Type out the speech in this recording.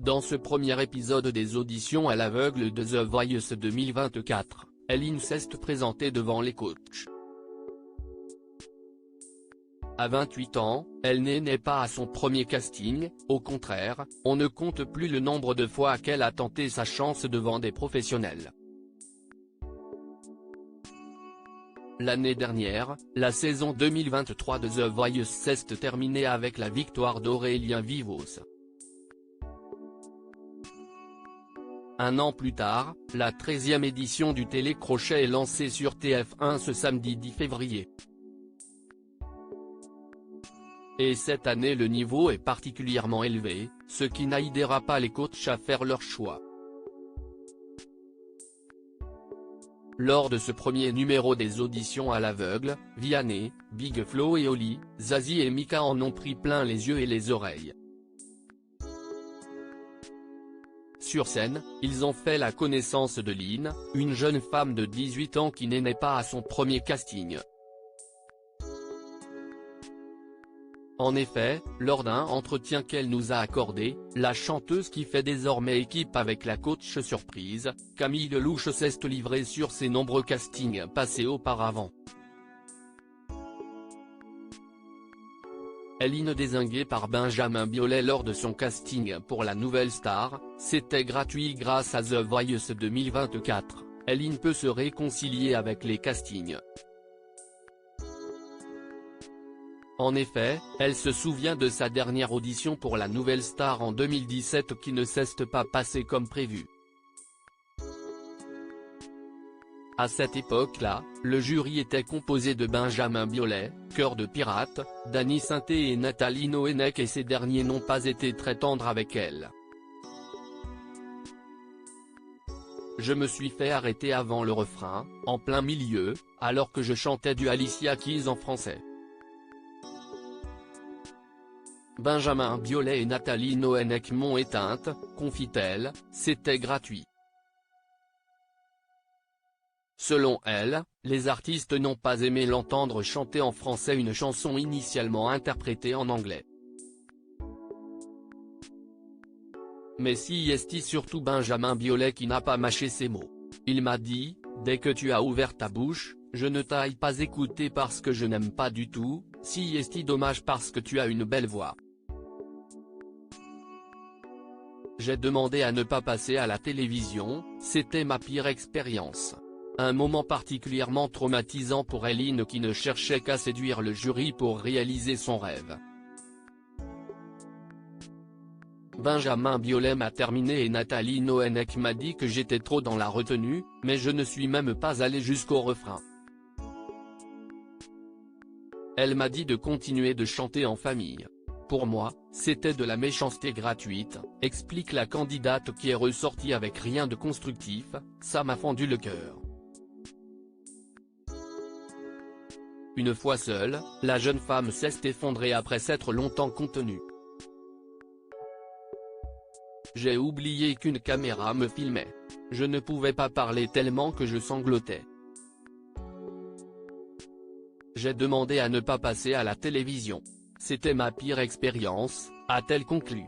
Dans ce premier épisode des auditions à l'aveugle de The Voice 2024, Elyne s'est présentée devant les coachs. À 28 ans, elle n'est pas à son premier casting, au contraire, on ne compte plus le nombre de fois qu'elle a tenté sa chance devant des professionnels. L'année dernière, la saison 2023 de The Voice s'est terminée avec la victoire d'Aurélien Vivos. Un an plus tard, la 13e édition du télécrochet est lancée sur TF1 ce samedi 10 février. Et cette année le niveau est particulièrement élevé, ce qui n'aidera pas les coachs à faire leur choix. Lors de ce premier numéro des auditions à l'aveugle, Vianney, Big Flo et Oli, Zazie et Mika en ont pris plein les yeux et les oreilles. Sur scène, ils ont fait la connaissance de Lynn, une jeune femme de 18 ans qui n'est pas à son premier casting. En effet, lors d'un entretien qu'elle nous a accordé, la chanteuse qui fait désormais équipe avec la coach surprise, Camille Lelouch s'est livrée sur ses nombreux castings passés auparavant. Elyne dézinguée par Benjamin Biolay lors de son casting pour la nouvelle star, c'était gratuit grâce à The Voice 2024, Elyne peut se réconcilier avec les castings. En effet, elle se souvient de sa dernière audition pour la nouvelle star en 2017 qui ne s'est pas passée comme prévu. À cette époque-là, le jury était composé de Benjamin Biolay, Cœur de pirate, Dany Sainté et Nathalie Noénec et ces derniers n'ont pas été très tendres avec elle. Je me suis fait arrêter avant le refrain, en plein milieu, alors que je chantais du Alicia Keys en français. Benjamin Biolay et Nathalie Noénec m'ont éteinte, confie-t-elle, c'était gratuit. Selon elle, les artistes n'ont pas aimé l'entendre chanter en français une chanson initialement interprétée en anglais. Mais si est surtout Benjamin Biolay qui n'a pas mâché ses mots. Il m'a dit, dès que tu as ouvert ta bouche, je ne t'ai pas écouté parce que je n'aime pas du tout, si est dommage parce que tu as une belle voix. J'ai demandé à ne pas passer à la télévision, c'était ma pire expérience. Un moment particulièrement traumatisant pour Elyne qui ne cherchait qu'à séduire le jury pour réaliser son rêve. Benjamin Biolay m'a terminé et Nathalie Noénec m'a dit que j'étais trop dans la retenue, mais je ne suis même pas allé jusqu'au refrain. Elle m'a dit de continuer de chanter en famille. Pour moi, c'était de la méchanceté gratuite, explique la candidate qui est ressortie avec rien de constructif, ça m'a fendu le cœur. Une fois seule, la jeune femme s'est effondrée après s'être longtemps contenue. J'ai oublié qu'une caméra me filmait. Je ne pouvais pas parler tellement que je sanglotais. J'ai demandé à ne pas passer à la télévision. C'était ma pire expérience, a-t-elle conclu.